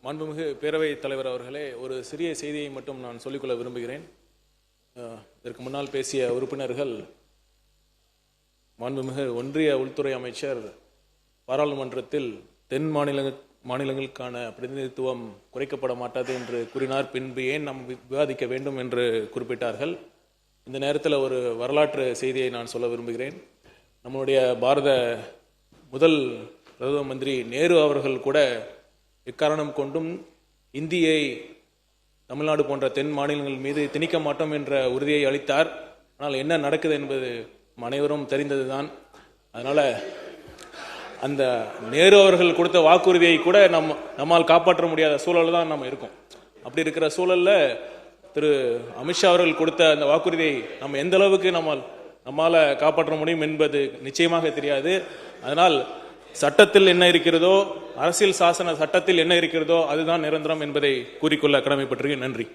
மாண்புமிகு பேரவைத் தலைவர் அவர்களே, ஒரு சிறிய செய்தியை மட்டும் நான் சொல்லிக்கொள்ள விரும்புகிறேன். இதற்கு முன்னால் பேசிய உறுப்பினர்கள் மாண்புமிகு ஒன்றிய உள்துறை அமைச்சர் பாராளுமன்றத்தில் தென் மாநிலங்களுக்கான பிரதிநிதித்துவம் குறைக்கப்பட மாட்டாது என்று கூறினார். பின்பு ஏன் நாம் விவாதிக்க வேண்டும் என்று குறிப்பிட்டார்கள். இந்த நேரத்தில் ஒரு வரலாற்று செய்தியை நான் சொல்ல விரும்புகிறேன். நம்முடைய பாரத முதல் பிரதம மந்திரி நேரு அவர்கள் கூட எக்காரணம் கொண்டும் இந்தியை தமிழ்நாடு போன்ற தென் மாநிலங்கள் மீது திணிக்க மாட்டோம் என்ற உறுதியை அளித்தார். ஆனால் என்ன நடக்குது என்பது அனைவரும் தெரிந்ததுதான். அதனால அந்த நேரு அவர்கள் கொடுத்த வாக்குறுதியை கூட நம்மால் காப்பாற்ற முடியாத சூழல் தான் நம்ம இருக்கோம். அப்படி இருக்கிற சூழல்ல திரு அமித்ஷா அவர்கள் கொடுத்த அந்த வாக்குறுதியை நம்ம எந்த அளவுக்கு நம்மால காப்பாற்ற முடியும் என்பது நிச்சயமாக தெரியாது. அதனால் சட்டத்தில் என்ன இருக்கிறதோ, அரசியல் சாசன சட்டத்தில் என்ன இருக்கிறதோ அதுதான் நிரந்தரம் என்பதை கூறிக்கொள்ள கடமைப்பட்டிருக்கிறேன். நன்றி.